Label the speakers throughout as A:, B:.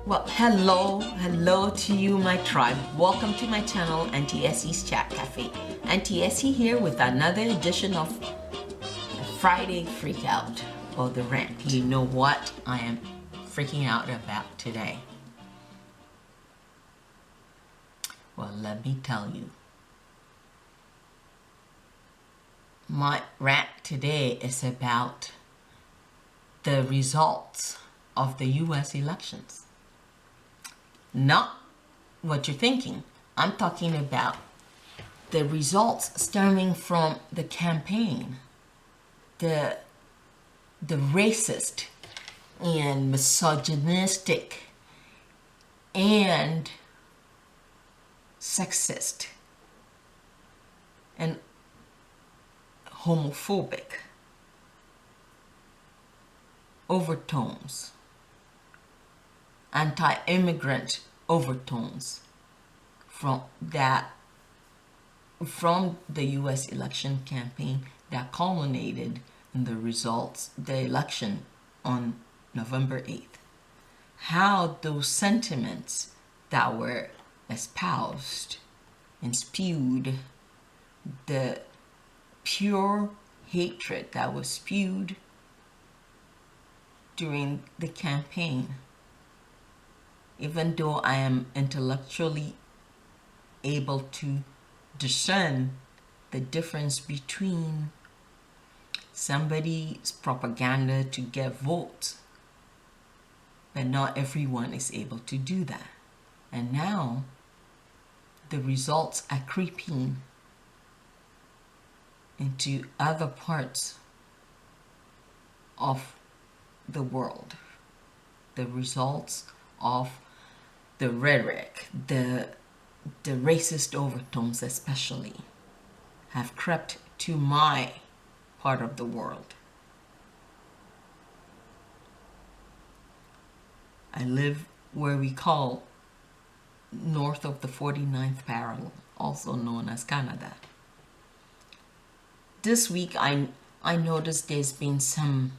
A: Well, hello to you, my tribe. Welcome to my channel, Auntie Essie's Chat Cafe. Auntie Essie here with another edition of Friday Freakout, or the Rant. You know what I am freaking out about today? Well, let me tell you. My rant today is about the results of the US elections. Not what you're thinking. I'm talking about the results stemming from the campaign, the racist and misogynistic and sexist and homophobic overtones, anti-immigrant overtones from the US election campaign that culminated in the results, the election on November 8th. How those sentiments that were espoused and spewed, the pure hatred that was spewed during the campaign, even though I am intellectually able to discern the difference between somebody's propaganda to get votes, but not everyone is able to do that. And now the results are creeping into other parts of the world. The results of the rhetoric, the racist overtones especially, have crept to my part of the world. I live where we call north of the 49th parallel, also known as Canada. This week I noticed there's been some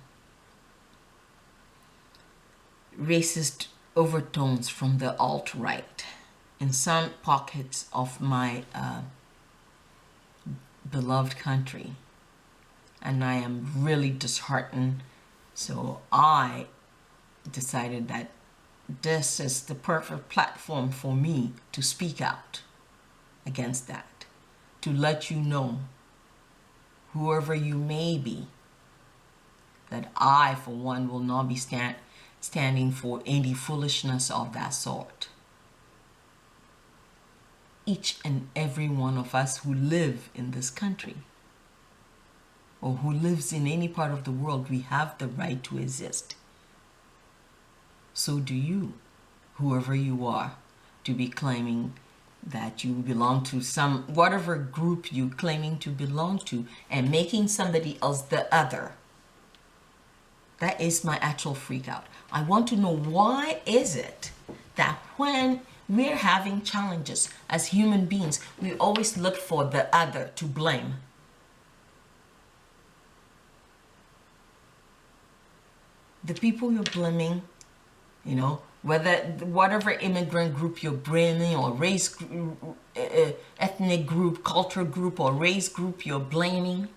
A: racist overtones from the alt-right in some pockets of my beloved country, and I am really disheartened. So I decided that this is the perfect platform for me to speak out against that, to let you know, whoever you may be, that I for one will not be standing for any foolishness of that sort. Each and every one of us who live in this country, or who lives in any part of the world, we have the right to exist. So do you, whoever you are, to be claiming that you belong to some, whatever group you claiming to belong to, and making somebody else the other. That is my actual freak out. I want to know, why is it that when we're having challenges as human beings, we always look for the other to blame? The people you're blaming, you know, whatever immigrant group you're blaming, or race, ethnic group, culture group, or race group you're blaming,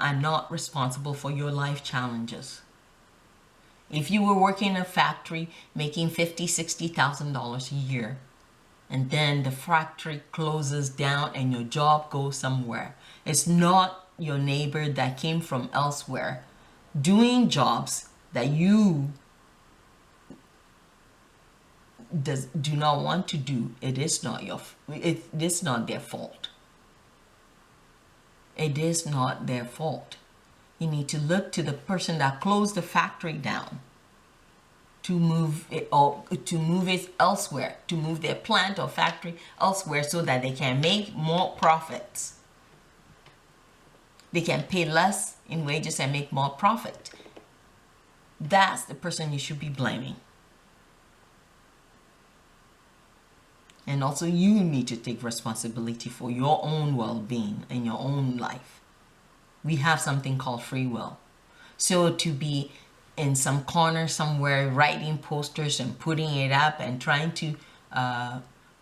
A: are not responsible for your life challenges. If you were working in a factory making $50,000, $60,000 a year, and then the factory closes down and your job goes somewhere, it's not your neighbor that came from elsewhere doing jobs that you do not want to do. It is not their fault. It is not their fault. You need to look to the person that closed the factory down to move it, or to move it elsewhere, to move their plant or factory elsewhere so that they can make more profits. They can pay less in wages and make more profit. That's the person you should be blaming. And also, you need to take responsibility for your own well-being and your own life. We have something called free will. So to be in some corner somewhere writing posters and putting it up and trying to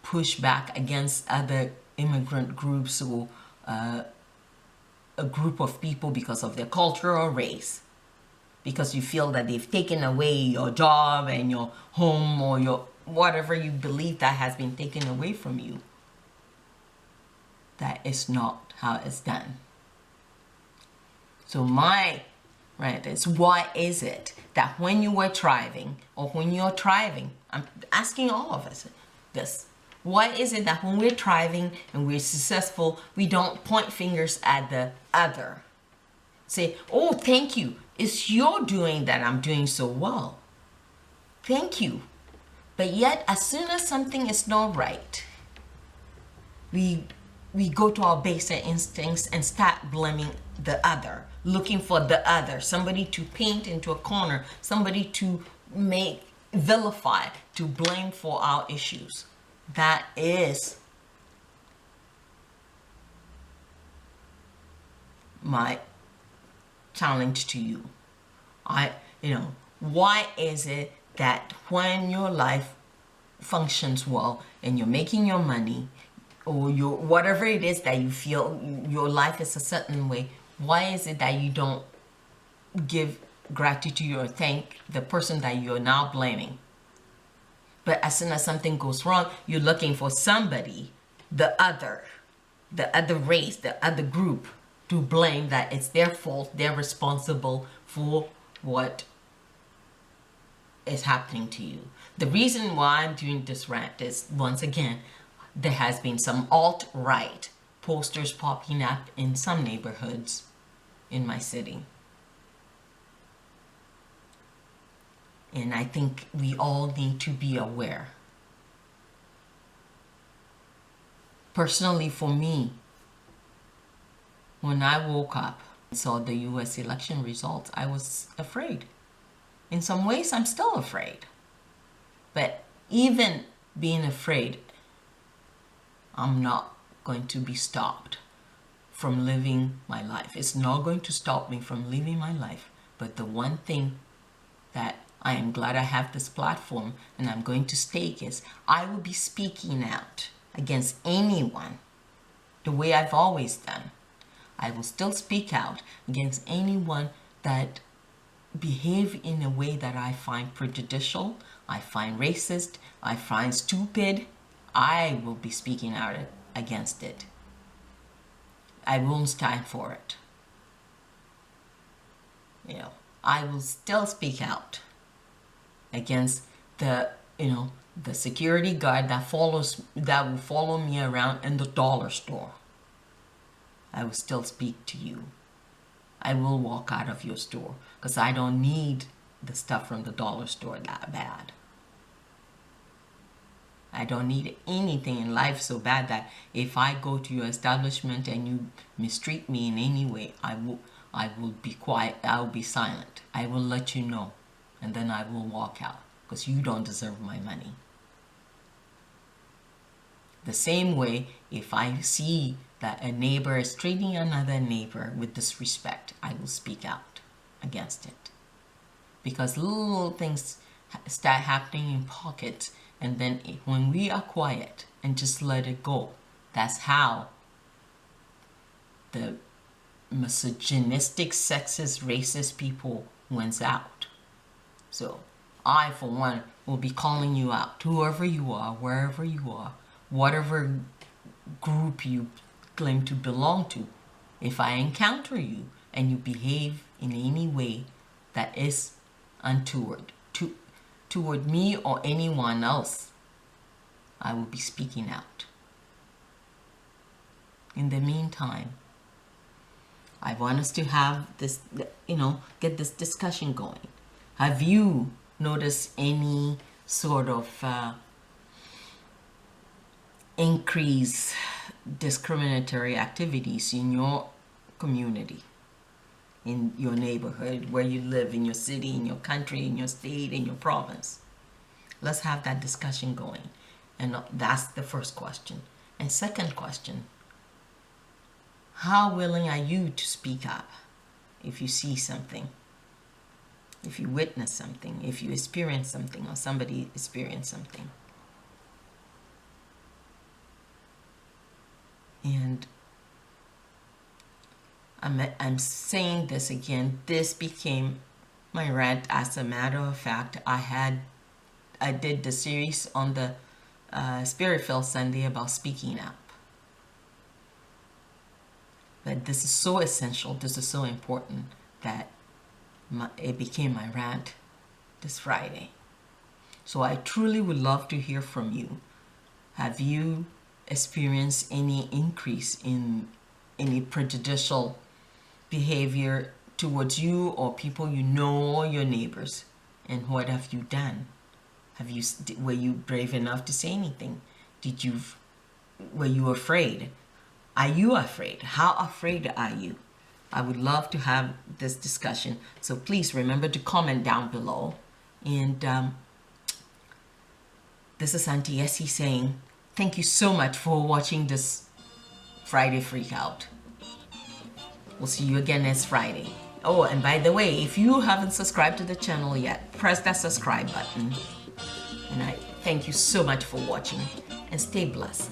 A: push back against other immigrant groups or a group of people because of their culture or race, because you feel that they've taken away your job and your home or your whatever you believe that has been taken away from you. That is not how it's done. So my rant is, why is it that when you were thriving or when you're thriving, I'm asking all of us this, why is it that when we're thriving and we're successful, we don't point fingers at the other? Say, oh, thank you. It's your doing that I'm doing so well. Thank you. But yet, as soon as something is not right, we go to our baser instincts and start blaming the other, looking for the other, somebody to paint into a corner, somebody to vilify, to blame for our issues. That is my challenge to you. Why is it that when your life functions well and you're making your money, or whatever it is that you feel your life is a certain way, why is it that you don't give gratitude or thank the person that you're now blaming? But as soon as something goes wrong, you're looking for somebody, the other race, the other group, to blame, that it's their fault, they're responsible for what is happening to you. The reason why I'm doing this rant is, once again, there has been some alt-right posters popping up in some neighborhoods in my city. And I think we all need to be aware. Personally, for me, when I woke up and saw the US election results, I was afraid. In some ways, I'm still afraid. But even being afraid, I'm not going to be stopped from living my life. It's not going to stop me from living my life. But the one thing that I am glad I have this platform and I'm going to stake is, I will be speaking out against anyone the way I've always done. I will still speak out against anyone that behave in a way that I find prejudicial, I find racist, I find stupid. I will be speaking out against it. I won't stand for it. I will still speak out against the security guard that will follow me around in the dollar store. I will still speak to you. I will walk out of your store because I don't need the stuff from the dollar store that bad. I don't need anything in life so bad that if I go to your establishment and you mistreat me in any way, I will be quiet. I will be silent. I will let you know, and then I will walk out because you don't deserve my money. The same way, if I see that a neighbor is treating another neighbor with disrespect, I will speak out against it. Because little things start happening in pockets, and then when we are quiet and just let it go, that's how the misogynistic, sexist, racist people wins out. So I, for one, will be calling you out, whoever you are, wherever you are, whatever group you claim to belong to. If I encounter you and you behave in any way that is untoward toward me or anyone else, I will be speaking out. In the meantime, I want us to have this, get this discussion going. Have you noticed any sort of increase discriminatory activities in your community, in your neighborhood, where you live, in your city, in your country, in your state, in your province? Let's have that discussion going. And that's the first question. And second question, how willing are you to speak up if you see something? if you witness something, if you experience something, or somebody experienced something. And I'm saying this again, this became my rant. As a matter of fact, I did the series on the Spirit-filled Sunday about speaking up. But this is so essential, this is so important that it became my rant this Friday. So I truly would love to hear from you. Have you experienced any increase in any prejudicial behavior towards you or people you know or your neighbors? And what have you done? Were you brave enough to say anything? Were you afraid? Are you afraid? How afraid are you? I would love to have this discussion. So please remember to comment down below. And this is Auntie Essie saying, thank you so much for watching this Friday Freakout. We'll see you again next Friday. Oh, and by the way, if you haven't subscribed to the channel yet, press that subscribe button. And I thank you so much for watching, and stay blessed.